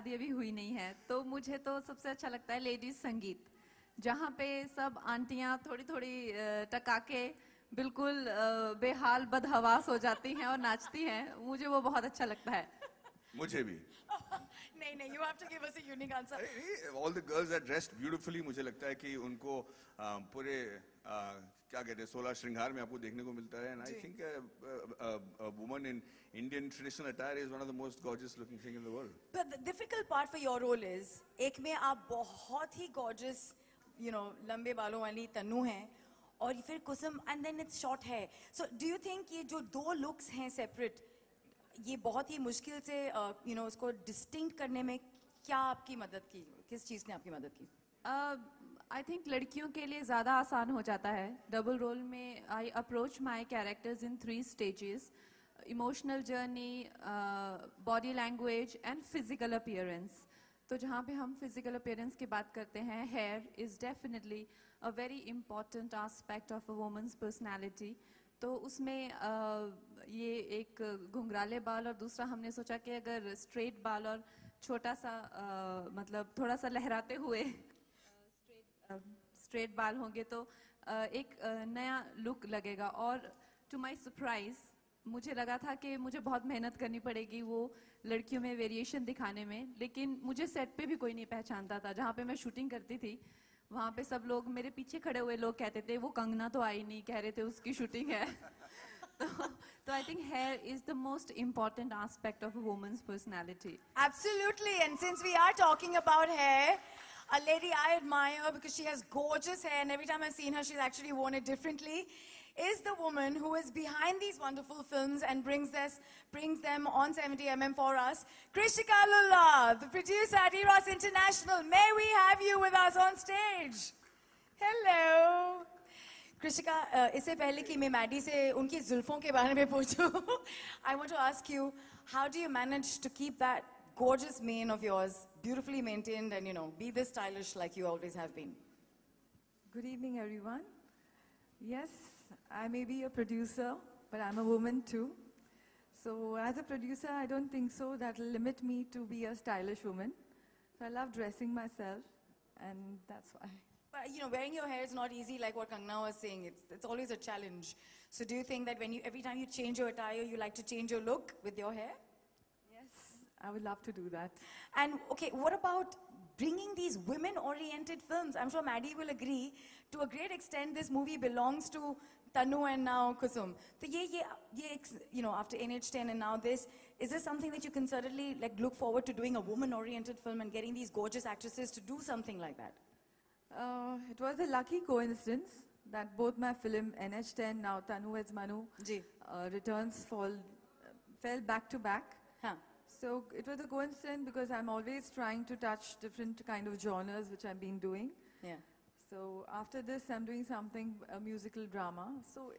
शादी अभी हुई नहीं है, तो मुझे तो सबसे अच्छा लगता है लेडीज संगीत, जहाँ पे सब आंटियाँ थोड़ी थोड़ी टका के बिल्कुल बेहाल बदहवास हो जाती हैं और नाचती हैं, मुझे वो बहुत अच्छा लगता है। मुझे भी। नहीं, you have to give us a unique answer. All the girls are dressed beautifully. मुझे लगता है कि उनको पूरे क्या कहते हैं 16 श्रृंगार में आपको देखने को मिलता है, and I think a woman in Indian traditional attire is one of the most gorgeous looking thing in the world. But the difficult part for your role is एक में आप बहुत ही gorgeous, you know, लंबे बालों वाली तन्नू हैं, और फिर कुसुम, and then it's short hair. So do you think ये जो दो looks हैं separate, ये बहुत ही मुश्किल से you know उसको distinct करने में क्या आपकी मदद की, किस चीज़ ने आपकी मदद की? आई थिंक लड़कियों के लिए ज़्यादा आसान हो जाता है डबल रोल में। I approach my characters in 3 stages: emotional journey, body language and physical appearance. तो जहाँ पे हम फिजिकल अपीयरेंस की बात करते हैं, here is definitely a very important aspect of a women's personality. तो उसमें ये एक घुंघराले बाल और दूसरा हमने सोचा कि अगर स्ट्रेट बाल और छोटा सा मतलब थोड़ा सा लहराते हुए स्ट्रेट बाल होंगे तो एक नया लुक लगेगा। और टू माय सरप्राइज मुझे लगा था कि मुझे बहुत मेहनत करनी पड़ेगी वो लड़कियों में वेरिएशन दिखाने में, लेकिन मुझे सेट पे भी कोई नहीं पहचानता था। जहाँ पे मैं शूटिंग करती थी वहाँ पे सब लोग, मेरे पीछे खड़े हुए लोग कहते थे वो कंगना तो आई नहीं, कह रहे थे उसकी शूटिंग है। तो I think here is the most important aspect of a women's personality. Absolutely, and since we are talking about hair, a lady I admire because she has gorgeous hair, and every time I've seen her, she's actually worn it differently, is the woman who is behind these wonderful films and brings them on 70mm for us. Krishika Lulla, the producer at Eros International. May we have you with us on stage? Hello. Krishika, इससे पहले कि मैं Maddie से उनकी जुल्फों के बारे में पूछूं, I want to ask you, how do you manage to keep that gorgeous mane of yours beautifully maintained and, you know, be this stylish like you always have been? Good evening, everyone. Yes, I may be a producer, but I'm a woman too. So as a producer, I don't think so that will limit me to be a stylish woman. So I love dressing myself, and that's why. But, you know, wearing your hair is not easy, like what Kangna was saying. It's always a challenge. So do you think that every time you change your attire, you like to change your look with your hair? Yes, I would love to do that. And okay, what about bringing these women-oriented films? I'm sure Maddie will agree. To a great extent, this movie belongs to Tanu and now Kusum. So you know, after NH10 and now this, is this something that you can certainly like look forward to doing a woman-oriented film and getting these gorgeous actresses to do something like that? It was a lucky coincidence that both my film NH10, now Tanu as Manu, returns fell back to back. Huh. So it was a coincidence because I'm always trying to touch different kind of genres which I've been doing. Yeah. So after this, I'm doing something, a musical drama. So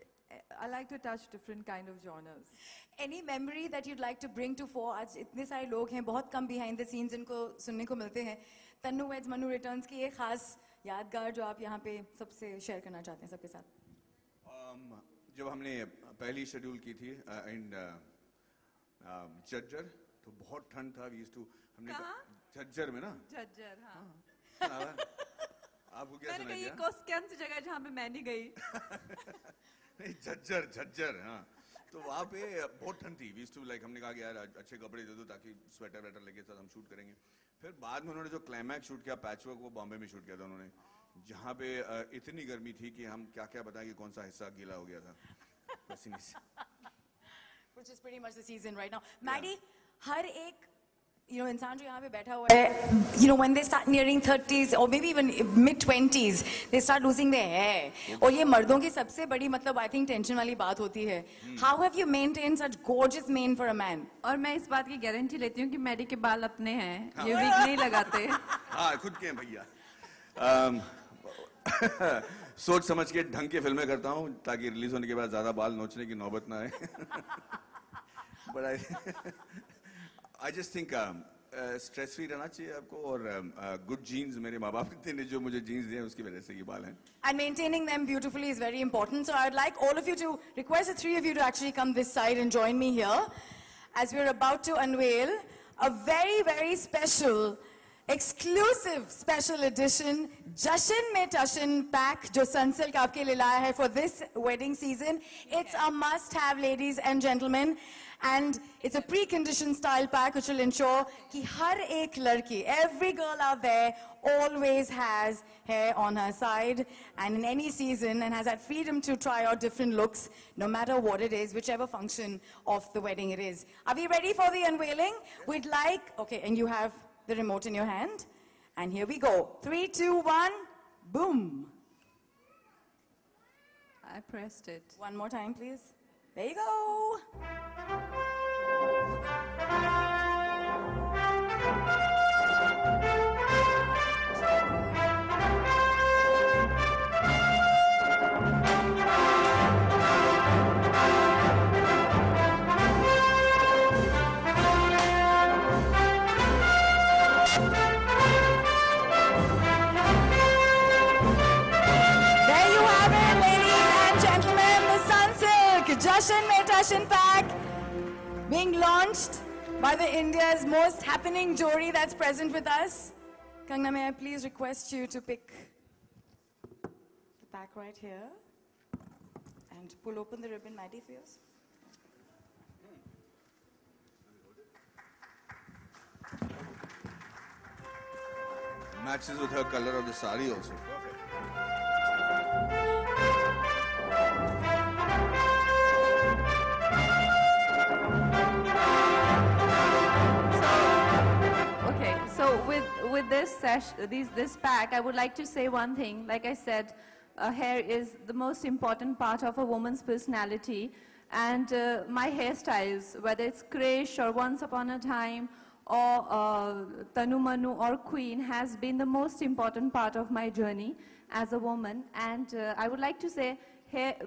I like to touch different kind of genres. Any memory that you'd like to bring to fore? आज इतने सारे लोग हैं, बहुत कम behind the scenes इनको सुनने को मिलते हैं. तन्नू वेज मनु रिटर्न्स की एक खास यादगार जो आप यहाँ पे सबसे शेयर करना चाहते हैं सबके साथ. जब हमने पहली शेड्यूल की थी इन झज्जर, तो बहुत ठंड था. हमने झज्जर में ना, झज्जर, हाँ. आपको क्या मैंने कही कौन सी जगह जहाँ पे मैं नहीं गई. नहीं, झज्जर, हाँ. तो वहाँ पे बहुत ठंड थी. हमने कहा कि यार अच्छे कपड़े दे दो ताकि स्वेटर वेटर लेके साथ हम शूट करेंगे. फिर बाद में उन्होंने जो क्लाइमैक्स शूट किया पैचवर्क, वो बॉम्बे में शूट किया था उन्होंने, जहाँ पे इतनी गर्मी थी कि हम क्या बताएं कि कौन सा हिस्सा गीला हो गया था पसीने से. Which is pretty much the season right now. Maddie, हर एक इंसान जो यहाँ पे बैठा हुआ है, when they start nearing 30s or maybe even mid-20s, they start losing their hair. और ये मर्दों की सबसे बड़ी I think टेंशन वाली बात होती है. How have you maintained such gorgeous mane for a man? और मैं इस बात की गारंटी लेती हूँ कि मैडी के बाल अपने हैं, ये विग नहीं लगाते. हाँ, खुद के हैं भैया. सोच समझ के ढंग के फिल्में करता हूँ ताकि रिलीज होने के बाद ज्यादा बाल नोचने की नौबत ना आए. But I just think stress free रहना चाहिए आपको, और गुड जीन्स मेरे माँ बाप ने जो मुझे जीन्स दिए उसकी वजह से ये बाल हैं. And maintaining them beautifully is very important. So I'd like all of you to request the three of you to actually come this side and join me here as we're about to unveil a very, very special, exclusive special edition Jashan Mein Tashan pack जो Sunsilk आपके लिए लाया है for this wedding season. It's a must-have, ladies and gentlemen. And it's a preconditioned style pack which will ensure कि हर एक लड़की, every girl out there always has hair on her side and in any season and has that freedom to try out different looks no matter what it is, whichever function of the wedding it is. Are we ready for the unveiling? We'd like, okay, and you have the remote in your hand. And here we go. 3, 2, 1, boom. I pressed it. One more time, please. There you go. Jashan Mein Tashan pack being launched by the India's most happening jewelry that's present with us. Kangna, may I please request you to pick the pack right here and pull open the ribbon, Maddie, for yours. Matches with her color of the sari also. Perfect. So with this pack, I would like to say one thing. Like I said, hair is the most important part of a woman's personality. And my hairstyles, whether it's Krish or Once Upon a Time or Tanu Manu or Queen, has been the most important part of my journey as a woman. And I would like to say,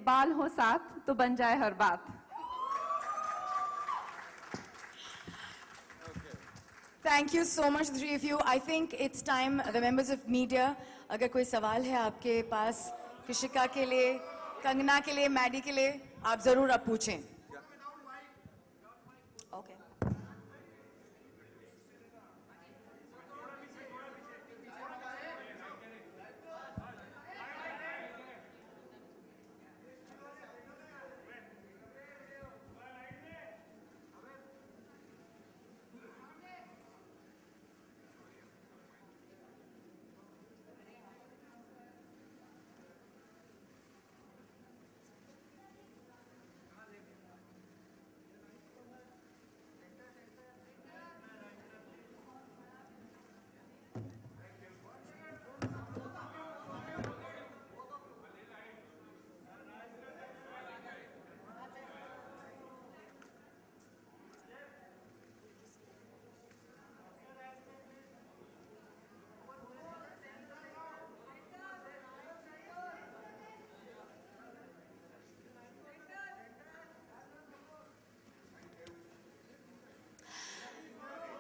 baal ho saath, to ban jaye har baat. Thank you so much, the three of you. I think it's time, the members of media, अगर कोई सवाल है आपके पास, कृषिका के लिए, कंगना के लिए, Maddie के लिए, आप जरूर आप पूछें. Okay.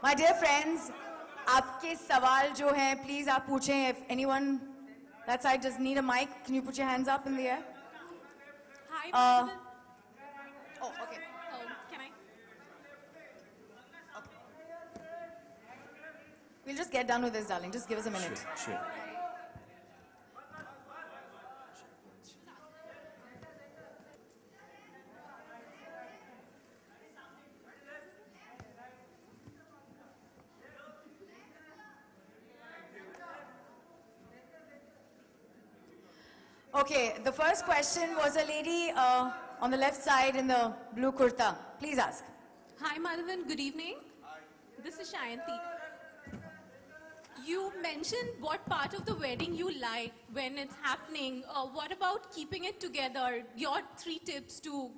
My dear friends, आपके सवाल जो हैं, please आप पूछें. If anyone that side does need a mic, can you put your hands up in the air? Hi, Oh, okay. can I? We'll just get done with this, darling. Just give us a minute. Sure. Okay, the first question was a lady on the left side in the blue kurta. Please ask. Hi, Madhavan. Good evening. Hi. This is Shayanti. You mentioned what part of the wedding you like when it's happening. What about keeping it together? Your 3 tips to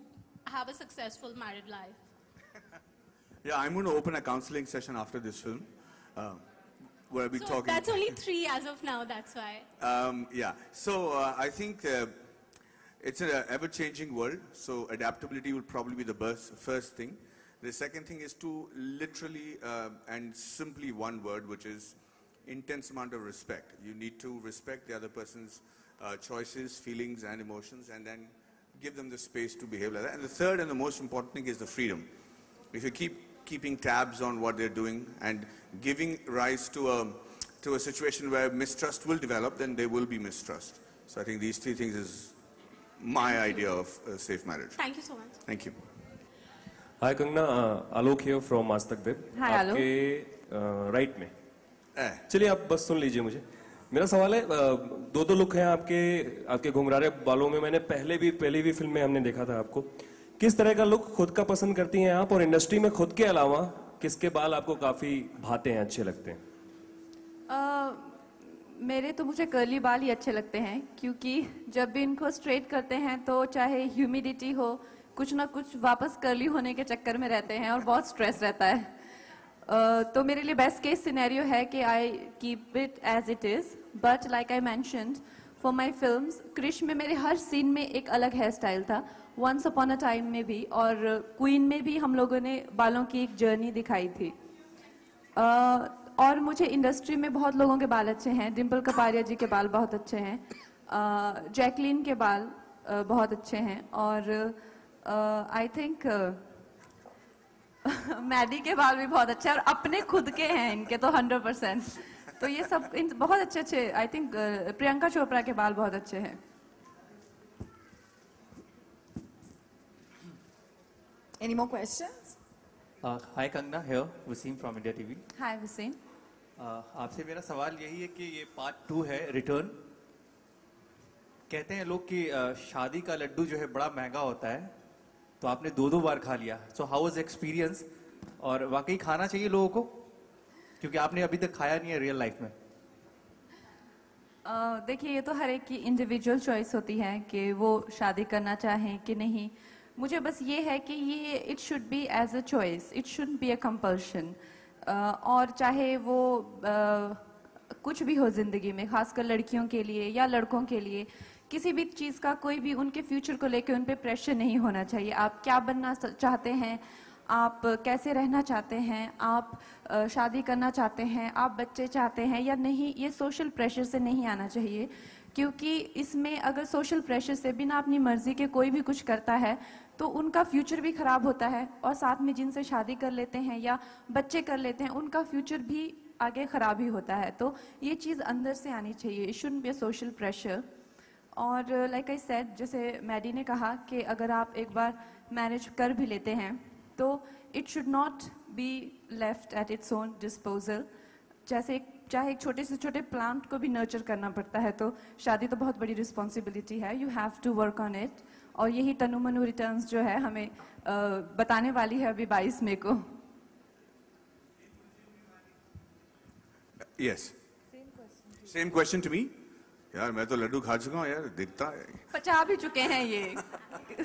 have a successful married life. Yeah, I'm going to open a counseling session after this film. Where I'll be So talking. that's only 3 as of now, that's why. Yeah, so I think it's an ever-changing world, so adaptability would probably be the first thing. The second thing is to literally and simply one word, which is intense amount of respect. You need to respect the other person's choices, feelings, and emotions, and then give them the space to behave like that. And the third and the most important thing is the freedom. If you keep keeping tabs on what they're doing and giving rise to a situation where mistrust will develop, then there will be mistrust. So I think these three things is my idea of a safe marriage. Thank you so much. Thank you. Hi Kangna, Alok here from Aaj Tak Web. Hi, Alok. आपके right में चलिए आप बस सुन लीजिए मुझे. मेरा सवाल है, दो लुक हैं आपके घुंघरारे बालों में. मैंने पहली भी फिल्म में हमने देखा था आपको. किस तरह का लुक खुद का पसंद करती हैं आप, और इंडस्ट्री में खुद के अलावा किसके बाल आपको काफी भाते हैं, अच्छे लगते हैं? मेरे तो मुझे कर्ली बाल ही अच्छे लगते हैं, क्योंकि जब भी इनको स्ट्रेट करते हैं तो चाहे ह्यूमिडिटी हो, कुछ ना कुछ वापस कर्ली होने के चक्कर में रहते हैं और बहुत स्ट्रेस रहता है. तो मेरे लिए बेस्ट केस सिनेरियो है कि I keep it as it is. But like I mentioned, for my films, Krrish में मेरे हर सीन में एक अलग हेयर स्टाइल था. वंस अपॉन अ टाइम में भी और क्वीन में भी हम लोगों ने बालों की एक जर्नी दिखाई थी. और मुझे इंडस्ट्री में बहुत लोगों के बाल अच्छे हैं. डिम्पल कपाड़िया जी के बाल बहुत अच्छे हैं, जैकलीन के बाल बहुत अच्छे हैं, और आई थिंक मैडी के बाल भी बहुत अच्छे हैं, और अपने खुद के हैं इनके तो 100%. तो ये सब बहुत अच्छे. आई थिंक प्रियंका चोपड़ा के बाल बहुत अच्छे हैं. Any more questions? Hi Kangna, here Wasim from India TV. हाय वसीम. आपसे मेरा सवाल यही है कि ये पार्ट 2 है, रिटर्न. कहते हैं लोग कि शादी का लड्डू जो है बड़ा महंगा होता है, तो आपने 2 बार खा लिया. सो हाउ वाज एक्सपीरियंस, और वाकई खाना चाहिए लोगों को, क्योंकि आपने अभी तक खाया नहीं है रियल लाइफ में? देखिए, ये तो हर एक की इंडिविजुअल चॉइस होती है कि वो शादी करना चाहें कि नहीं. मुझे बस ये है कि ये it should be as a choice, it should be a compulsion. और चाहे वो कुछ भी हो जिंदगी में, खासकर लड़कियों के लिए या लड़कों के लिए, किसी भी चीज़ का कोई भी उनके फ्यूचर को लेकर उन पे प्रेशर नहीं होना चाहिए. आप क्या बनना चाहते हैं, आप कैसे रहना चाहते हैं, आप शादी करना चाहते हैं, आप बच्चे चाहते हैं या नहीं, ये सोशल प्रेशर से नहीं आना चाहिए. क्योंकि इसमें अगर सोशल प्रेशर से बिना अपनी मर्जी के कोई भी कुछ करता है तो उनका फ्यूचर भी खराब होता है, और साथ में जिनसे शादी कर लेते हैं या बच्चे कर लेते हैं उनका फ्यूचर भी आगे खराब ही होता है. तो ये चीज़ अंदर से आनी चाहिए. It shouldn't be a social pressure. और लाइक आई सेड, जैसे मैडी ने कहा कि अगर आप एक बार मैरिज कर भी लेते हैं तो it should not be left at its own disposal. चाहे एक छोटे से छोटे प्लांट को भी नर्चर करना पड़ता है, तो शादी तो बहुत बड़ी रिस्पॉन्सिबिलिटी है. You have to work on it. और यही तनु मनु रिटर्न्स जो है हमें बताने वाली है अभी 22 मई को. Yes. Same question to me. यार मैं तो लड्डू खा चुका हूँ यार, दिखता है. पचा भी चुके हैं ये.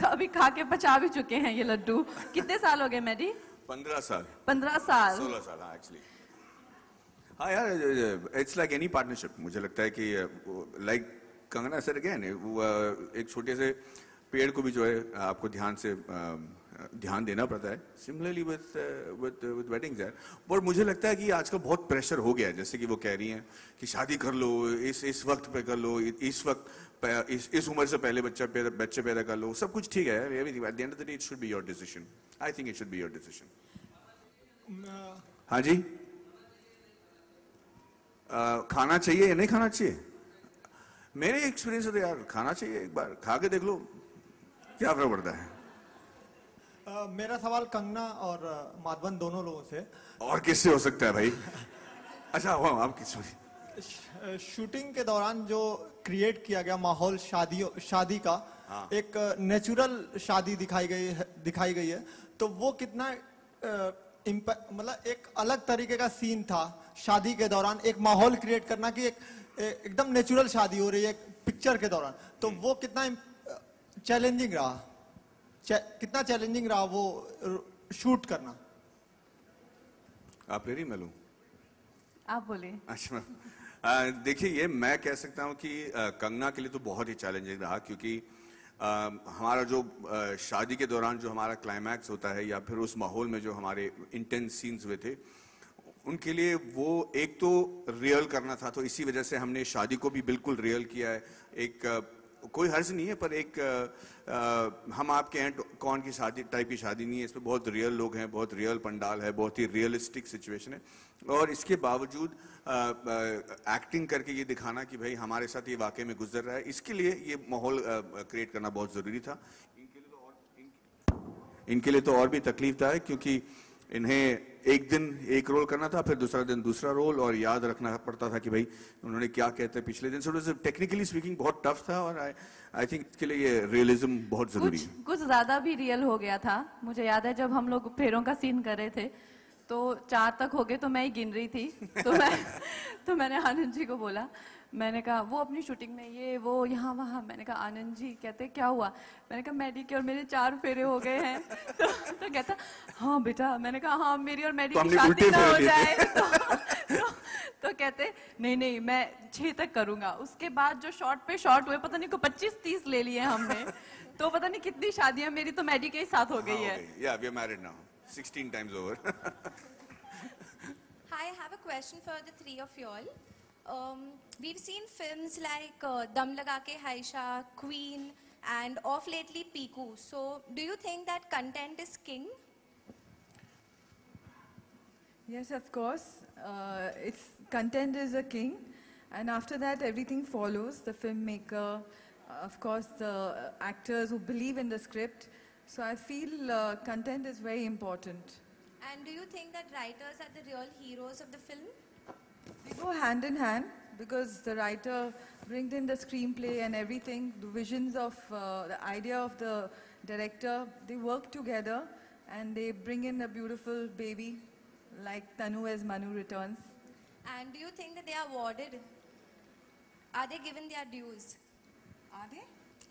अभी खा के पचा भी चुके हैं ये लड्डू. कितने साल हो गए मैडी? 15 साल. 15 साल. 16 साल, हाँ एक्चुअली. हाँ यार, इट्स लाइक एनी पार्टनरशिप. मुझे लगता है कि लाइक कंगना सर अगेन, एक छोटे से पेड़ को भी जो है आपको ध्यान देना पड़ता है. सिमिलरली विद वेडिंग्स यार. और मुझे लगता है कि आजकल बहुत प्रेशर हो गया है, जैसे कि वो कह रही हैं कि शादी कर लो, इस वक्त पे कर लो, इस वक्त इस उम्र से पहले बच्चे पैदा कर लो. सब कुछ ठीक है, everything at the end of the day it should be your decision. I think it should be your decision. हाँ जी. खाना चाहिए या नहीं खाना चाहिए? मेरे एक्सपीरियंस से तो यार खाना चाहिए. एक बार खा के देख लो, क्या फर्क पड़ता है. मेरा सवाल कंगना और माधवन दोनों लोगों से. और किससे हो सकता है भाई? अच्छा, आप किस? शूटिंग के दौरान जो क्रिएट किया गया माहौल शादी का, हाँ. एक नेचुरल शादी दिखाई गई है, तो वो कितना मतलब एक अलग तरीके का सीन था शादी के दौरान, एक माहौल क्रिएट करना कि एकदम नेचुरल शादी हो रही है पिक्चर के दौरान. तो वो कितना चैलेंजिंग रहा, कितना चैलेंजिंग रहा वो शूट करना? आप ले रही, मैं लूं? आप बोलिए. अच्छा, देखिए, ये मैं कह सकता हूं कि कंगना के लिए तो बहुत ही चैलेंजिंग रहा, क्योंकि हमारा जो शादी के दौरान जो हमारा क्लाइमैक्स होता है या फिर उस माहौल में जो हमारे इंटेंस सीन्स हुए थे, उनके लिए वो एक तो रियल करना था. तो इसी वजह से हमने शादी को भी बिल्कुल रियल किया है. एक कोई हर्ज नहीं है, पर एक हम आपके हैं कौन की शादी टाइप की शादी नहीं है। इसमें बहुत रियल लोग हैं, बहुत रियल पंडाल है, बहुत ही रियलिस्टिक सिचुएशन है, और इसके बावजूद एक्टिंग करके ये दिखाना कि भाई हमारे साथ ये वाकई में गुजर रहा है, इसके लिए ये माहौल क्रिएट करना बहुत ज़रूरी था। इनके लिए तो और भी तकलीफ था, क्योंकि इन्हें एक दिन एक रोल करना था, फिर दूसरा दिन दूसरा रोल, और याद रखना पड़ता था कि भाई उन्होंने क्या कहते हैं पिछले दिन। सो टेक्निकली स्पीकिंग बहुत टफ था, और आई थिंक इसके लिए ये रियलिज्म बहुत जरूरी है। कुछ ज्यादा भी रियल हो गया था। मुझे याद है जब हम लोग फेरों का सीन कर रहे थे तो 4 तक हो गए, तो मैं ही गिन रही थी। तो मैंने आनंद जी को बोला, मैंने कहा वो अपनी शूटिंग में ये वो यहाँ वहाँ, मैंने कहा आनंद जी कहते क्या हुआ, मैंने कहा मैडी के और मेरे 4 फेरे हो गए हैं। तो कहता हाँ बेटा, मैंने कहा हाँ मेरी और मैडी की शादी ना हो जाए। तो कहते नहीं नहीं मैं 6 तक करूंगा। उसके बाद जो शॉट पे शॉट हुए, पता नहीं को 25-30 ले लिए हमने। तो पता नहीं कितनी शादियां मेरी तो मैडी के ही साथ हो गई है। Yeah, we are married now. 16 times over. Hi, I have a question for the three of you all. We've seen films like Dum Laga Ke Haisha, Queen, and of lately Piku. So, do you think that content is king? Yes, of course. It's content is a king, and after that everything follows. The filmmaker, of course, the actors who believe in the script. So I feel content is very important. And do you think that writers are the real heroes of the film? They go hand in hand, because the writer brings in the screenplay and everything, the visions of the idea of the director. They work together and they bring in a beautiful baby like Tanu as Manu Returns. And do you think that they are awarded? Are they given their dues?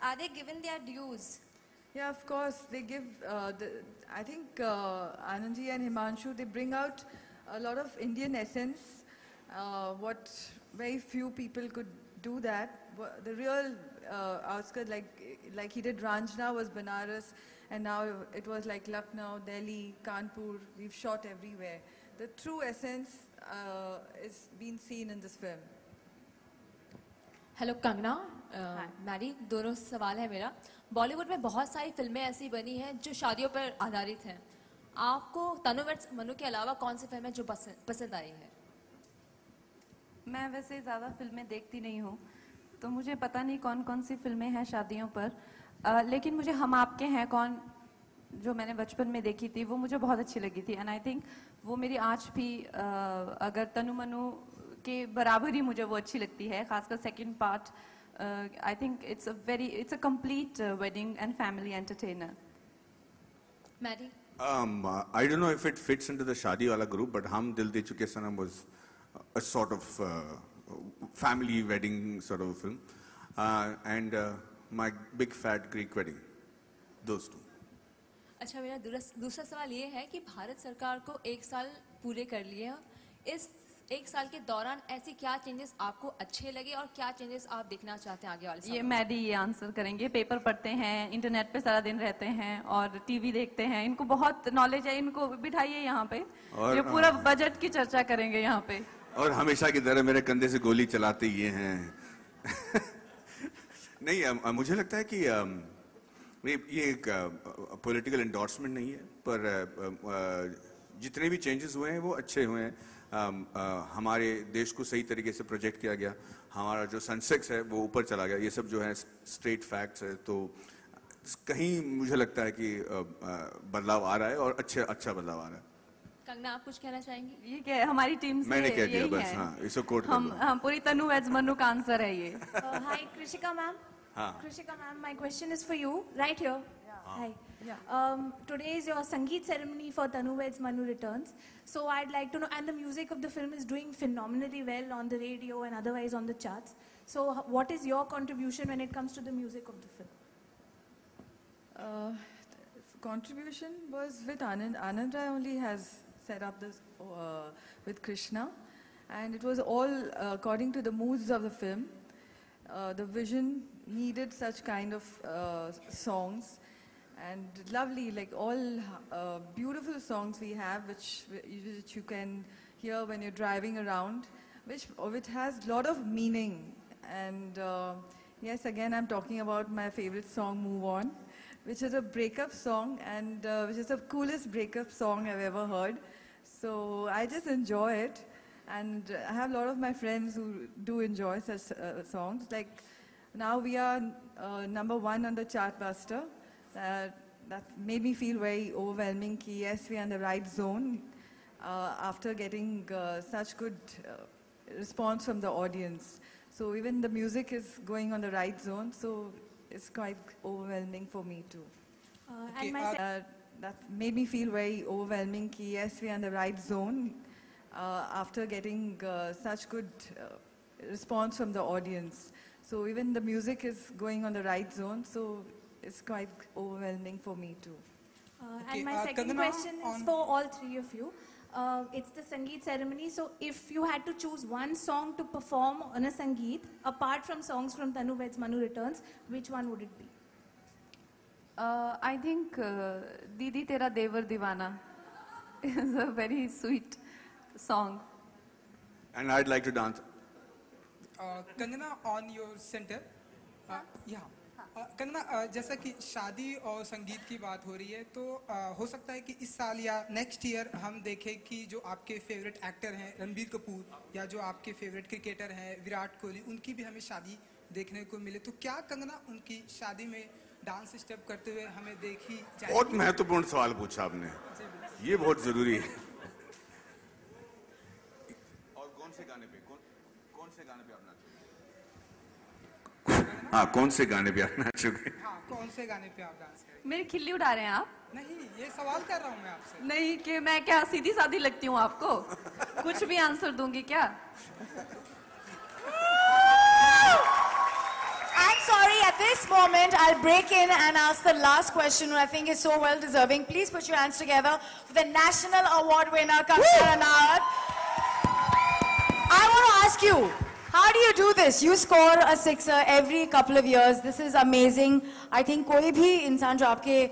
Are they given their dues? Yeah, of course. They give, I think Anandji and Himanshu, they bring out a lot of Indian essence, what very few people could do that. The real outskirts, like he did Ranjana was Banaras, and now it was like Lucknow, Delhi, Kanpur. We've shot everywhere. The true essence is being seen in this film. Hello Kangana, Maddy, दोनों सवाल है मेरा। बॉलीवुड में बहुत सारी फिल्में ऐसी बनी हैं जो शादियों पर आधारित हैं। आपको तनु वर्सेस मनु के अलावा कौन सी फिल्म है जो पसंद आई है? मैं वैसे ज़्यादा फिल्में देखती नहीं हूँ, तो मुझे पता नहीं कौन कौन सी फिल्में हैं शादियों पर। लेकिन मुझे हम आपके हैं कौन, जो मैंने बचपन में देखी थी, वो मुझे बहुत अच्छी लगी थी। एंड आई थिंक वो मेरी आज भी अगर तनु मनु के बराबर ही मुझे वो अच्छी लगती है, खासकर second part. I think it's a complete wedding and family entertainer. Maddy, I don't know if it fits into the शादी वाला group, but हम दिल दे चुके सनम was a sort of family wedding sort of a film, and my big fat Greek wedding, those two. अच्छा, मेरा दूसरा सवाल ये है कि भारत सरकार को 1 साल पूरे कर लिए हैं। इस 1 साल के दौरान ऐसी क्या चेंजेस आपको अच्छे लगे और क्या चेंजेस आप देखना चाहते हैं आगे वाले साल? ये मैडी ये आंसर करेंगे। पेपर पढ़ते हैं, इंटरनेट पे सारा दिन रहते हैं और टीवी देखते हैं, इनको बहुत नॉलेज है। इनको बिठाइए यहाँ पे, ये पूरा बजट की चर्चा करेंगे यहाँ पे। और हमेशा की तरह मेरे कंधे से गोली चलाते ये हैं। नहीं, मुझे लगता है कि ये एक पॉलिटिकल एंडोर्समेंट नहीं है, पर जितने भी चेंजेस हुए हैं वो अच्छे हुए हैं। हमारे देश को सही तरीके से प्रोजेक्ट किया गया, हमारा जो सेंसेक्स है वो ऊपर चला गया, ये सब जो है स्ट्रेट फैक्ट्स है। तो कहीं मुझे लगता है कि बदलाव आ रहा है और अच्छा बदलाव आ रहा है। कंगना, आप कुछ कहना चाहेंगी? ये क्या है, हमारी टीम से मैंने कह दिया बस। हाँ, इसको कोट कर दो। हम पूरी तनु वेज मनु का आंसर है ये। Hi, Krishika ma'am. Krishika ma'am, my question is for you, right here. Hi. Today is your Sangeet ceremony for Tanu Weds Manu Returns. So I'd like to know, and the music of the film is doing phenomenally well on the radio and otherwise on the charts. So what is your contribution when it comes to the music of the film? Contribution was with Anand. Anand Rai only has set up this with Krishna, and it was all according to the moods of the film. The vision needed such kind of songs, and lovely, like all beautiful songs we have, which you can hear when you're driving around, which has a lot of meaning. And Yes, again, I'm talking about my favorite song, Move On, which is a breakup song and which is the coolest breakup song I've ever heard. So I just enjoy it. And I have a lot of my friends who do enjoy such songs. Like now we are #1 on the Chartbuster. That made me feel very overwhelming. Yes, we are in the right zone after getting such good response from the audience. So even the music is going on the right zone, so it's quite overwhelming for me too. That made me feel very overwhelming. Yes, we are in the right zone after getting such good response from the audience. So even the music is going on the right zone, so it's quite overwhelming for me too. And my second question is for all three of you. It's the Sangeet ceremony. So if you had to choose one song to perform on a Sangeet, apart from songs from Tanu Weds Manu Returns, which one would it be? I think Didi Tera Devar Divana is a very sweet song. And I'd like to dance. Kangana, on your center. Kangana, जैसा कि शादी और संगीत की बात हो रही है, तो हो सकता है कि इस साल या नेक्स्ट ईयर हम देखें कि जो आपके फेवरेट एक्टर हैं रणबीर कपूर या जो आपके फेवरेट क्रिकेटर हैं विराट कोहली, उनकी भी हमें शादी देखने को मिले। तो क्या कंगना उनकी शादी में डांस स्टेप करते हुए हमें देखी जाएगी? बहुत महत्वपूर्ण सवाल पूछा आपने, ये बहुत जरूरी है। और कौन से गाने पे आप नाचोगे? हाँ, कौन से गाने पे आप नाचोगे? हाँ, कौन से गाने पे आप डांस करेंगे? मेरी खिल्ली उड़ा रहे हैं आप? नहीं, ये सवाल कर रहा हूँ मैं आपसे। नहीं कि मैं क्या सीधी सादी लगती हूँ आपको? कुछ भी आंसर दूंगी क्या? I'm sorry, at this moment, I'll break in and ask the last question, who I think is so well deserving. Please put your hands together for the National Award winner, Kangana Ranaut. I want to ask you, how do you do this? You score a sixer every couple of years. This is amazing. I think कोई भी इंसान जो आपके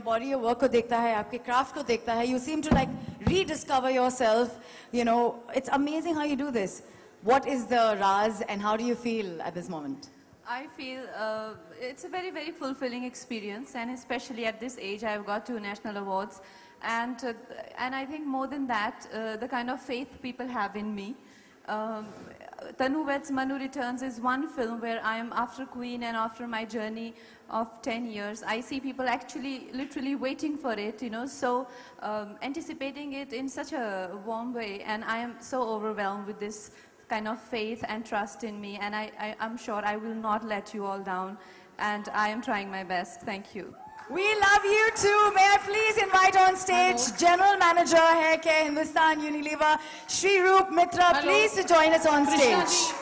body of work को देखता है, आपके craft को देखता है, you seem to like rediscover yourself. It's amazing how you do this. What is the Raz and how do you feel at this moment? I feel it's a very, very fulfilling experience, and especially at this age, I've got 2 national awards, and I think more than that, the kind of faith people have in me. Tanu Weds Manu Returns is one film where I am after Queen and after my journey of 10 years. I see people actually literally waiting for it, so anticipating it in such a warm way, and I am so overwhelmed with this kind of faith and trust in me, and I'm sure I will not let you all down, and I am trying my best. Thank you. We love you too. May I please invite on stage General Manager Hair Care Hindustan Unilever, Shri Roop Mitra, please to join us on stage.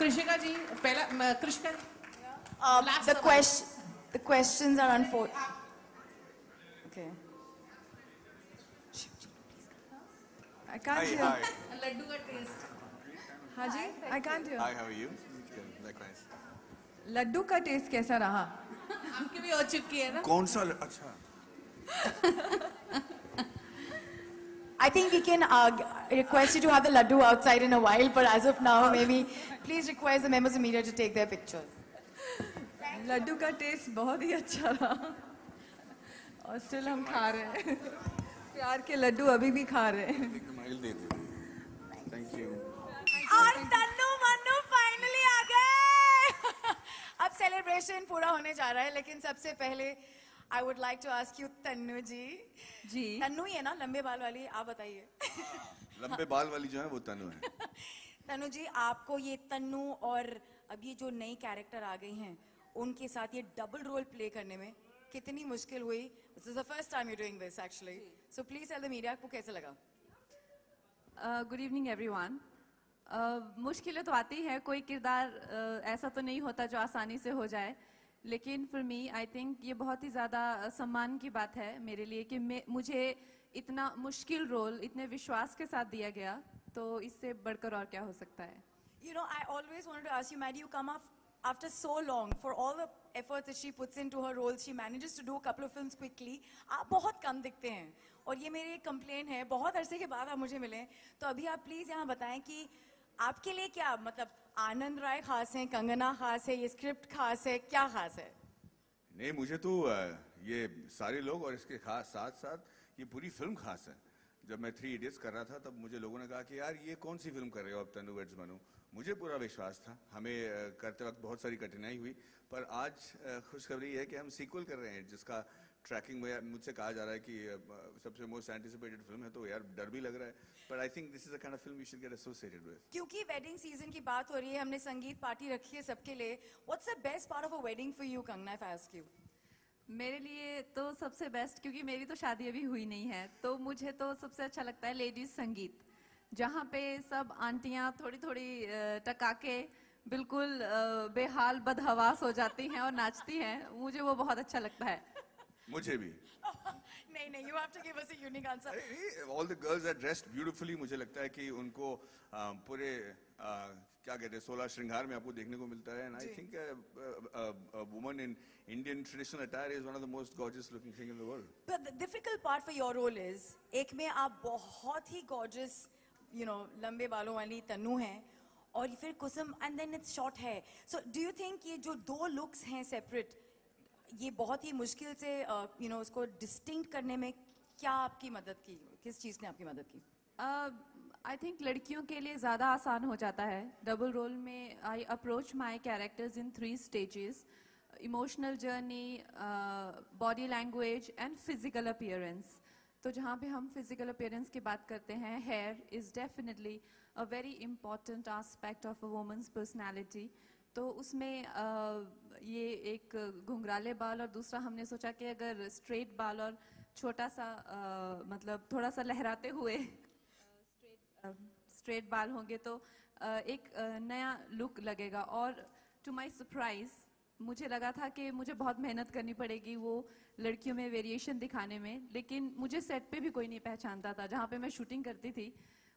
Krishika ji, Krishika. The questions are unfolding. Okay. I can't hear. Hi. Laddu ka taste. Haji, I can't hear. Hi, how are you? Likewise. Laddu का test कैसा रहा? आपकी भी हो चुकी है ना? कौन सा? अच्छा. I think we can request you to have the laddu outside in a while, but as of now, maybe please request the members of media to take their pictures. Laddu का टेस्ट बहुत ही अच्छा रहा और स्टिल हम खा रहे हैं प्यार के लड्डू अभी भी खा रहे हैं Thank you. और तन्नू मन्नू फाइनली आ गए अब सेलिब्रेशन पूरा होने जा रहा है लेकिन सबसे पहले I would like to ask you Tannu जी तन्नू ही है ना लंबे बाल वाली आप बताइए लंबे बाल वाली जो है वो तन्नू है तन्नू जी आपको ये तन्नू और अब ये जो नई कैरेक्टर आ गई हैं उनके साथ ये डबल रोल प्ले करने में कितनी मुश्किल हुई This is the first time you're doing this actually so please tell the media आपको कैसे लगा Good evening everyone मुश्किलें तो आती है कोई किरदार ऐसा तो नहीं होता जो आसानी से हो जाए लेकिन फॉर मी आई थिंक ये बहुत ही ज़्यादा सम्मान की बात है मेरे लिए कि मुझे इतना मुश्किल रोल इतने विश्वास के साथ दिया गया तो इससे बढ़कर और क्या हो सकता है You know, I always wanted to ask you, Maddie, you come up after so long, for all the efforts that she puts into her roles, she manages to do a couple of films quickly. आप बहुत कम दिखते हैं और ये मेरी एक complain है बहुत अरसे के बाद आप मुझे मिले तो अभी आप प्लीज यहाँ बताएं कि आपके लिए क्या मतलब आनंद राय खास है, कंगना खास है, ये स्क्रिप्ट खास है, क्या खास है? नहीं, मुझे तो ये सारे लोग और इसके खास साथ साथ ये पूरी फिल्म खास है। जब मैं 3 इडियट्स कर रहा था तब मुझे लोगों ने कहा कि यार ये कौन सी फिल्म कर रहे हो अब तनु वेड्स मनु। मुझे पूरा विश्वास था, हमें करते वक्त बहुत सारी कठिनाई हुई, पर आज खुशखबरी है कि हम सीक्वल कर रहे हैं जिसका ट्रैकिंग में मुझसे कहा जा रहा है कि सबसे मोस्ट एंटिसिपेटेड फिल्म है, तो यार डर भी लग रहा है, but I think this is the kind of film we should get associated with. क्योंकि वेडिंग सीजन की बात हो रही है, हमने संगीत पार्टी रखी है सबके लिए। What's the best part of a wedding for you Kangana, if I ask you? मेरे लिए तो सबसे बेस्ट, क्योंकि मेरी तो शादी अभी हुई नहीं है, तो मुझे तो सबसे अच्छा लगता है लेडीज संगीत, जहाँ पे सब आंटियाँ थोड़ी थोड़ी टकाके बिल्कुल बेहाल बदहवास हो जाती हैं और नाचती हैं, मुझे वो बहुत अच्छा लगता है। मुझे भी। नहीं, you have to give us a unique answer. All the girls are dressed beautifully, मुझे लगता है कि उनको पूरे क्या कहते हैं 16 श्रृंगार में आपको देखने को मिलता है, and I think a woman in Indian traditional attire is one of the most gorgeous looking thing in the world. But the difficult part for your role is, एक में आप बहुत ही gorgeous, लंबे बालों वाली तनु हैं, और फिर कुसुम, and then it's short hair. So do you think ये जो दो looks हैं separate, ये बहुत ही मुश्किल से उसको डिस्टिंक्ट करने में क्या आपकी मदद की, किस चीज़ ने आपकी मदद की? आई थिंक लड़कियों के लिए ज़्यादा आसान हो जाता है डबल रोल में। I approach my characters in 3 stages: emotional journey, body language and physical appearance. तो जहाँ पे हम फिजिकल अपीयरेंस की बात करते हैं, here is definitely a very important aspect of a women's personality. तो उसमें ये एक घुंघराले बाल और दूसरा हमने सोचा कि अगर स्ट्रेट बाल और छोटा सा मतलब थोड़ा सा लहराते हुए स्ट्रेट बाल होंगे तो एक नया लुक लगेगा। और टू माय सरप्राइज मुझे लगा था कि मुझे बहुत मेहनत करनी पड़ेगी वो लड़कियों में वेरिएशन दिखाने में, लेकिन मुझे सेट पे भी कोई नहीं पहचानता था। जहाँ पे मैं शूटिंग करती थी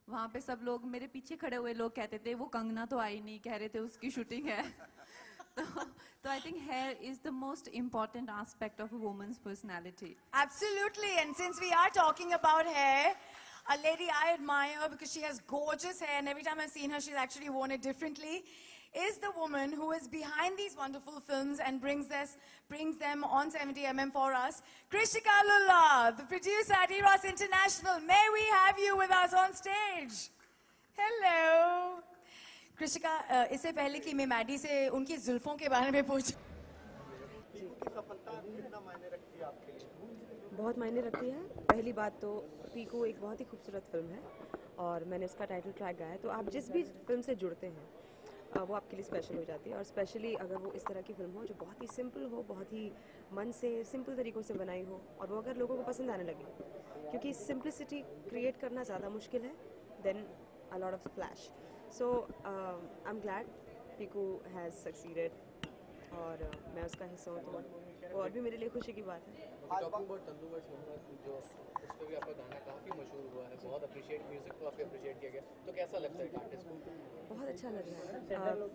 वहाँ पे सब लोग, मेरे पीछे खड़े हुए लोग कहते थे वो कंगना तो आई नहीं, कह रहे थे उसकी शूटिंग है। तो I think here is the most important aspect of a women's personality. Absolutely, and since we are talking about hair, a lady I admire because she has gorgeous hair, and every time I've seen her, she's actually worn it differently, is the woman who is behind these wonderful films and brings them on 70mm for us. Krishika Lulla, the producer at Eros International. May we have you with us on stage? Hello. Krishika, इससे पहले कि मैं Maddie से उनकी जुल्फों के बारे में पूछूं, बहुत मायने रखती है। पहली बात तो पीकू एक बहुत ही खूबसूरत फिल्म है और मैंने उसका टाइटल ट्रैक गाया, तो आप जिस भी फिल्म से जुड़ते हैं वो आपके लिए स्पेशल हो जाती है। और स्पेशली अगर वो इस तरह की फिल्म हो जो बहुत ही सिंपल हो, बहुत ही मन से सिंपल तरीक़ों से बनाई हो, और वो अगर लोगों को पसंद आने लगे, क्योंकि सिंप्लिसिटी क्रिएट करना ज़्यादा मुश्किल है than a lot of flash. So I am glad Piku has succeeded और मैं उसका हिस्सा हूँ, तो और भी मेरे लिए खुशी की बात है। जो उस पर भी आपका गाना काफ़ी मशहूर हुआ है, बहुत अप्रिशिएट, म्यूजिक को काफ़ी अप्रिशिएट किया गया, तो कैसा लगता है एक आर्टिस्ट को? बहुत अच्छा लग रहा है,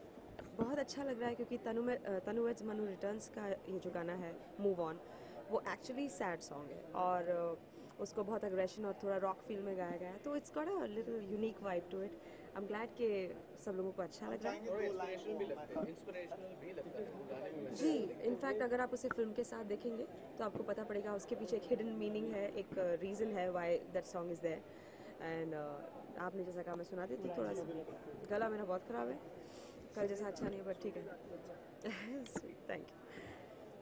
बहुत अच्छा लग रहा है, क्योंकि तनु वेड्स मनु रिटर्न्स का ये जो गाना है मूव ऑन, वो एक्चुअली सैड सॉन्ग है और उसको बहुत अग्रेशन और थोड़ा रॉक फील में गाया गया है, तो it's got a little unique vibe to it. I am glad कि सब लोगों को अच्छा लग रहा है। जी, इनफैक्ट अगर आप उसे फिल्म के साथ देखेंगे तो आपको पता पड़ेगा उसके पीछे एक हिडन मीनिंग है, एक रीज़न है why that song is there. And आपने जैसा कहा मैं सुना देती, थोड़ा सा गला मेरा बहुत ख़राब है, कल जैसा अच्छा नहीं है, बट ठीक है। Thank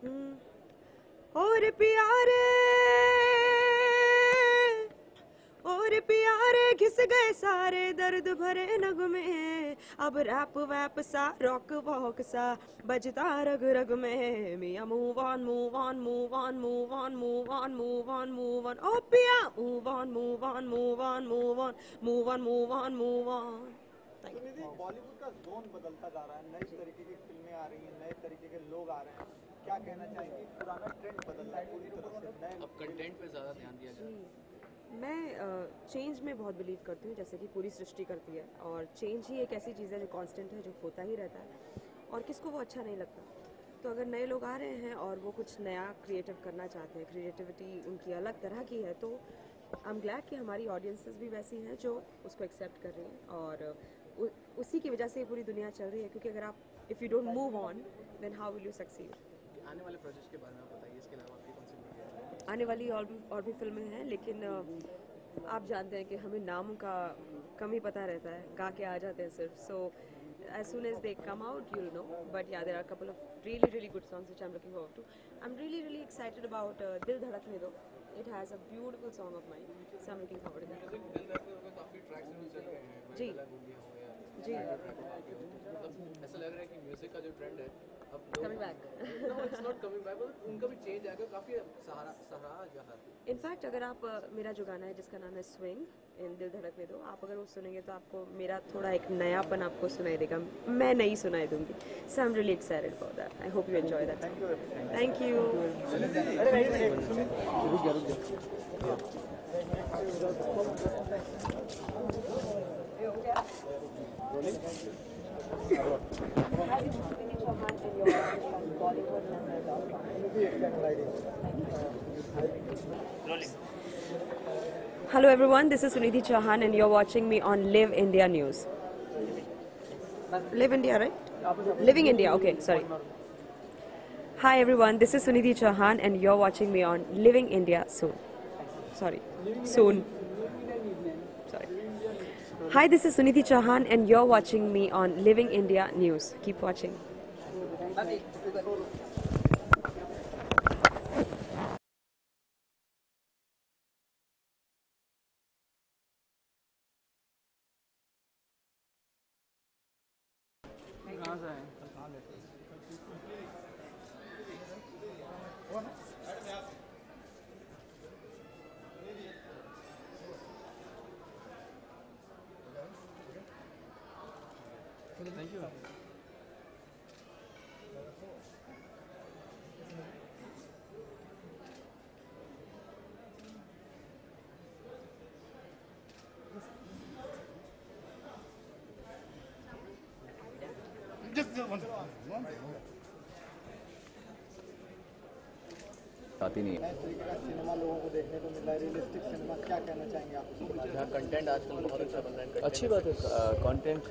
you. और प्यारे घिस गए सारे दर्द भरे नग में, अब रैप वैप सा रॉक वॉक सा बजता रग रग में। मियां move on move on move on move on move on move on move on, ओ पिया move on move on move on move on move on move on move on. Bollywood का zone बदलता जा रहा है, नई तरीके की फिल्में आ रही हैं, नए तरीके के लोग आ रहे हैं, क्या कहना चाहेंगे? पुराना ट्रेंड बदल रहा है पूरी तरह से, नए अब कंटेंट पे ज़्यादा ध्यान दिया जाए। मैं चेंज में बहुत बिलीव करती हूँ, जैसे कि पूरी सृष्टि करती है, और चेंज ही एक ऐसी चीज़ है जो कांस्टेंट है, जो होता ही रहता है और किसको वो अच्छा नहीं लगता। तो अगर नए लोग आ रहे हैं और वो कुछ नया क्रिएटिव करना चाहते हैं, क्रिएटिविटी उनकी अलग तरह की है, तो आई एम ग्लैड कि हमारी ऑडियंसेस भी वैसी हैं जो उसको एक्सेप्ट कर रही हैं और उसी की वजह से ये पूरी दुनिया चल रही है, क्योंकि अगर आप if you don't move on then how will you succeed. आने वाले प्रोजेक्ट्स के बारे में आप बताइए, इसके अलावा आपकी कौन सी मूवी है? आने वाली और भी फिल्में हैं, लेकिन आप जानते हैं कि हमें नाम का कम ही पता रहता है, गा के आ जाते हैं सिर्फ। सो as soon as they come out, you'll know. But yeah, there are a couple of really good songs which I'm looking forward to. I'm really excited about Dil Dhadakne Do. It has a beautiful song of mine, so I'm looking forward to that. दिल धड़कने दो काफी tracks में चल रहे हैं, जी जी, मतलब ऐसा लग रहा है कि म्यूजिक का जो ट्रेंड है अब coming back. No, it's not coming back, मतलब उनका भी चेंज आएगा, काफी सराहा जा रहा है। इनफैक्ट अगर आप मेरा जो गाना है जिसका नाम है स्विंग इन दिल धड़कने दो, आप अगर वो सुनेंगे तो आपको मेरा थोड़ा एक नयापन आपको सुनाई देगा, मैं नई सुनाई दूंगी। So I am really excited for that. I hope you enjoy that. Thank you. Hello everyone, this is Sunidhi Chauhan and you're watching me on Live India News. Live India, right? Living India, okay, sorry. Hi everyone, this is Sunidhi Chauhan and you're watching me on Living India soon. Sorry, soon. Sorry. Hi, this is Sunidhi Chauhan and you're watching me on Living India News. Keep watching. Thank you. आती नहीं है। Cinema लोगों को देखने को मिल रहा है, realistic cinema, क्या कहना चाहेंगे आप? जहाँ कंटेंट आजकल बहुत अच्छा बन रहा है। अच्छी बात है, कंटेंट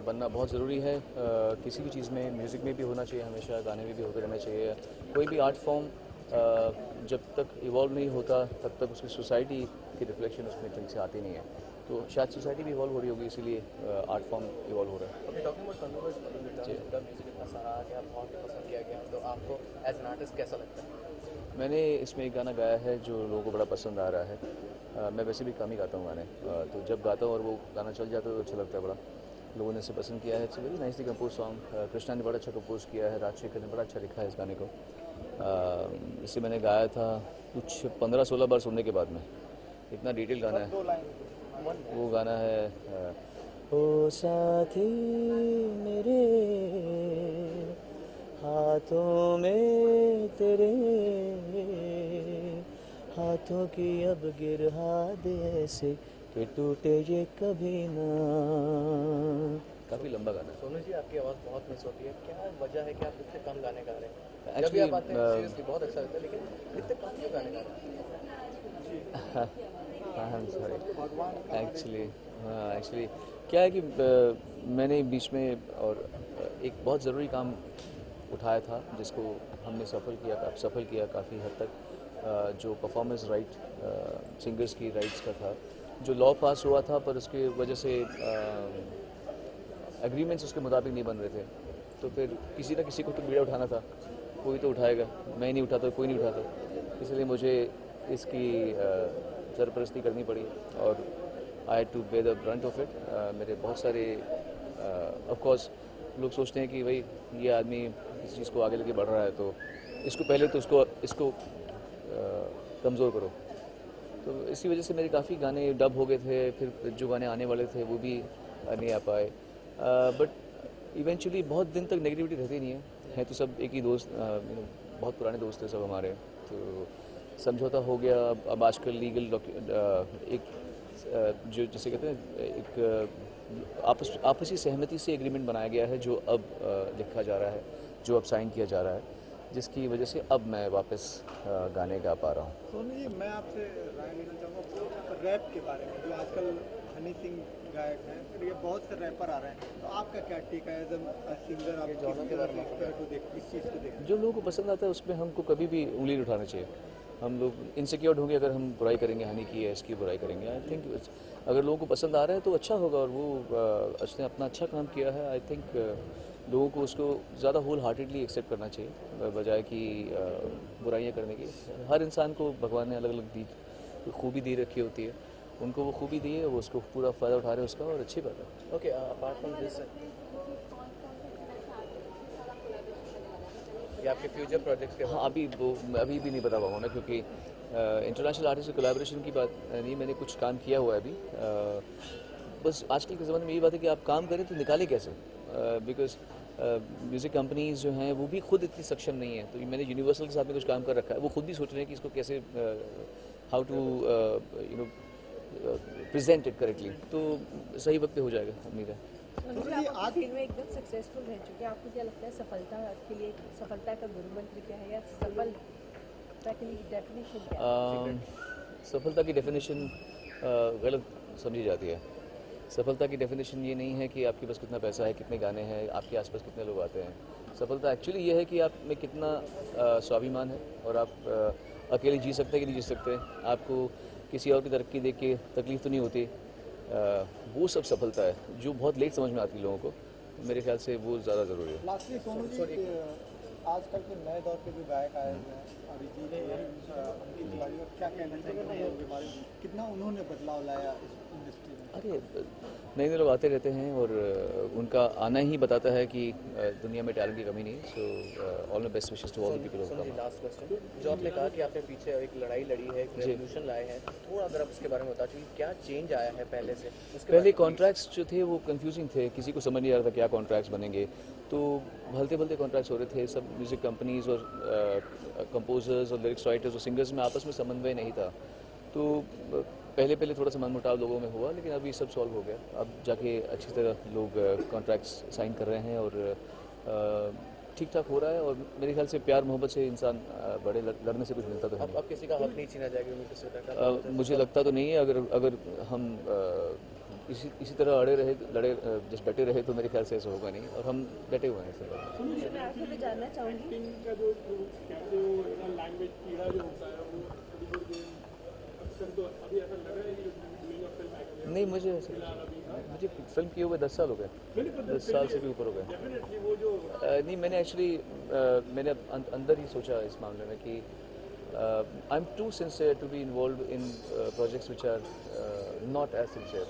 बनना बहुत ज़रूरी है। किसी भी चीज़ में, म्यूज़िक में भी होना चाहिए हमेशा, गाने में भी होते रहना चाहिए। कोई भी आर्ट फॉर्म जब तक इवॉल्व नहीं होता तब तक उसकी सोसाइटी की रिफ्लेक्शन उसमें ठीक से आती नहीं है। तो शायद सोसाइटी भी इवॉल्व हो रही होगी, इसीलिए आर्ट फॉर्म इवॉल्व हो रहा है। Okay, talking about Tanuvez, उनका म्यूजिक इतना सराहा गया, बहुत पसंद किया गया, तो आपको एज एन आर्टिस्ट कैसा लगता है? मैंने इसमें एक गाना गाया है जो लोगों को बड़ा पसंद आ रहा है। मैं वैसे भी कम ही गाता हूँ गाने, तो जब गाता हूँ और वो गाना चल जाता है तो अच्छा लगता है बड़ा। लोगों ने इसे पसंद किया है। It's very nicely compose song. Krishna ने बड़ा अच्छा कंपोज किया है, राजशेखर ने बड़ा अच्छा लिखा है इस गाने को। इसे मैंने गाया था कुछ 15-16 बार सुनने के बाद में। इतना डिटेल गाना है। वो गाना है ओ साथी मेरे हाथों में तेरे हाथों की अब गिरा दे ऐसे कि टूटे ये कभी ना। काफ़ी लंबा गाना है। सोनू जी, आपकी आवाज़ बहुत मिस होती है, क्या वजह है कि आप इतने कम गाने गा रहे हैं? जब भी आप आते हैं सीरियसली बहुत अच्छा लगता है, लेकिन इतने कम क्यों गाने गा रहे हैं? सॉरी, एक्चुअली क्या है कि मैंने बीच में और एक बहुत ज़रूरी काम उठाया था जिसको हमने सफल किया काफ़ी हद तक। जो परफॉर्मेंस राइट सिंगर्स की राइट्स का था, जो लॉ पास हुआ था, पर उसकी वजह से एग्रीमेंट्स उसके मुताबिक नहीं बन रहे थे। तो फिर किसी न किसी को तो बीड़ा उठाना था, कोई तो उठाएगा। मैं नहीं उठाता, कोई नहीं उठाता, इसलिए मुझे इसकी सरपरस्ती करनी पड़ी और I had to bear the brunt of it. मेरे बहुत सारे ऑफ कोर्स लोग सोचते हैं कि भाई ये आदमी इस चीज़ को आगे लेके बढ़ रहा है तो इसको पहले तो इसको कमज़ोर करो। तो इसी वजह से मेरे काफ़ी गाने डब हो गए थे, फिर जो गाने आने वाले थे वो भी नहीं आ पाए। बट इवेंचुअली बहुत दिन तक नेगेटिविटी रहती नहीं है तो सब एक ही दोस्त, बहुत पुराने दोस्त थे सब हमारे, तो समझौता हो गया। अब आजकल लीगल एक जो जिसे कहते हैं एक आपसी सहमति से एग्रीमेंट बनाया गया है जो अब लिखा जा रहा है, जो अब साइन किया जा रहा है, जिसकी वजह से अब मैं वापस गाने गा पा रहा हूँ। सोनू जी, मैं आपसे राय लेना चाहूँगा रैप के बारे में, जो आजकल हनी सिंह गायक हैं, फिर ये बहुत से रैपर आ रहे हैं, तो आपका क्या टेक है एज अ सिंगर? आप किस चीज़ को देखते? जो लोगों को पसंद आता है उसमें हमको कभी भी उंगली नहीं उठाना चाहिए। हम लोग इनसिक्योर्ड होंगे अगर हम बुराई करेंगे, हनी की या इसकी बुराई करेंगे। आई थिंक अगर लोगों को पसंद आ रहा है तो अच्छा होगा, और वो उसने अपना अच्छा काम किया है। आई थिंक लोगों को उसको ज़्यादा होल हार्टेडली एक्सेप्ट करना चाहिए बजाय कि बुराइयाँ करने की। हर इंसान को भगवान ने अलग अलग खूबी दी रखी होती है, उनको वो खूबी दी है, वो उसको पूरा फ़ायदा उठा रहे हैं उसका, और अच्छी बात है। ओके, अपार्ट फ्रॉम दिस ये आपके फ्यूचर प्रोजेक्ट्स के? हाँ, अभी भी नहीं बता पाऊँगा मैं, क्योंकि इंटरनेशनल आर्टिस्ट से कोलैबोरेशन की बात नहीं, मैंने कुछ काम किया हुआ है अभी। बस आजकल के ज़माने में ये बात है कि आप काम करें तो निकालें कैसे, बिकॉज म्यूज़िक कंपनीज जो हैं वो भी खुद इतनी सक्षम नहीं है। तो मैंने यूनिवर्सल के साथ में कुछ काम कर रखा है, वो खुद भी सोच रहे हैं कि इसको कैसे how to present it correctly, तो सही वक्त पे हो जाएगा, उम्मीद है। आप फील्ड में एकदम सक्सेसफुल रह चुके हैं, आपको क्या लगता है सफलता के लिए सफलता का गुरु मंत्र क्या है, या सफलता की डेफिनेशन क्या है? सफलता की डेफिनेशन गलत समझी जाती है। सफलता की डेफिनेशन ये नहीं है कि आपके पास कितना पैसा है, कितने गाने हैं, आपके आसपास कितने लोग आते हैं। सफलता एक्चुअली ये है कि आप में कितना स्वाभिमान है, और आप अकेले जी सकते हैं कि नहीं जी सकते, आपको किसी और की तरक्की देख के तकलीफ तो नहीं होती। वो सब सफलता है जो बहुत लेट समझ में आती है लोगों को। मेरे ख्याल से वो ज़्यादा ज़रूरी है। लास्टली सोनू जी, आजकल के नए दौर के जो गायक आए हुए हैं, अरिजीत अंकित तिवारी, क्या कहना चाहिए, कितना उन्होंने बदलाव लाया इस इंडस्ट्री में? अरे नए नए लोग आते रहते हैं, और उनका आना ही बताता है कि दुनिया में टैलेंट की कमी नहीं है। So all my best wishes to all the people. Last question, जो आपने कहा कि आपने पीछे एक लड़ाई लड़ी है, एक रेवोल्यूशन लाए हैं, थोड़ा अगर आप उसके बारे में बता दीजिए, क्या चेंज आया है पहले से? पहले कॉन्ट्रैक्ट्स जो थे वो कंफ्यूजिंग थे, किसी को समझ नहीं आ रहा था क्या कॉन्ट्रैक्ट्स बनेंगे, तो भलते भलते कॉन्ट्रैक्ट्स हो रहे थे। सब म्यूज़िक कंपनीज और कंपोजर्स और लिरिक्स राइटर्स और सिंगर्स में आपस में समन्वय नहीं था। तो पहले थोड़ा सा मनमुटाव लोगों में हुआ, लेकिन अभी सब सॉल्व हो गया। अब जाके अच्छी तरह लोग कॉन्ट्रैक्ट्स साइन कर रहे हैं, और ठीक ठाक हो रहा है। और मेरे ख्याल से प्यार मोहब्बत से इंसान बड़े लड़ने से कुछ मिलता तो है। अब किसी का हक नहीं छीना जाएगा? मुझे लगता तो नहीं है। अगर हम इसी तरह जैसे डटे रहे तो मेरे ख्याल से ऐसा होगा नहीं, और हम डटे हुए हैं। मैं आपसे जानना चाहूँगी, नहीं, मुझे फिल्म किए हुए 10 साल हो गए, 10 साल से भी ऊपर हो गए। नहीं, मैंने एक्चुअली मैंने अंदर ही सोचा इस मामले में कि I am too sincere to be involve in projects which are not as sincere.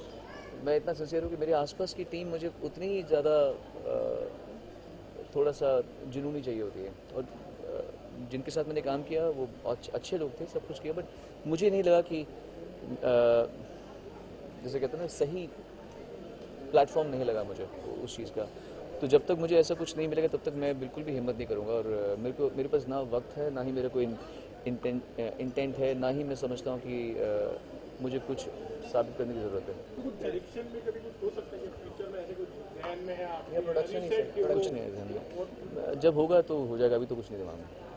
मैं इतना सिंसियर हूँ कि मेरे आसपास की टीम मुझे उतनी ही ज़्यादा थोड़ा सा जुनूनी चाहिए होती है, और जिनके साथ मैंने काम किया वो अच्छे लोग थे, सब कुछ किया, बट मुझे नहीं लगा कि जैसे कहते हैं ना, सही प्लेटफॉर्म नहीं लगा मुझे उस चीज़ का। तो जब तक मुझे ऐसा कुछ नहीं मिलेगा तब तक मैं बिल्कुल भी हिम्मत नहीं करूँगा। और मेरे पास ना वक्त है, ना ही मेरा कोई इंटेंट है, ना ही मैं समझता हूँ कि मुझे कुछ साबित करने की ज़रूरत है। प्रोडक्शन है ध्यान में, जब होगा तो हो जाएगा, अभी तो कुछ नहीं दिमाग में।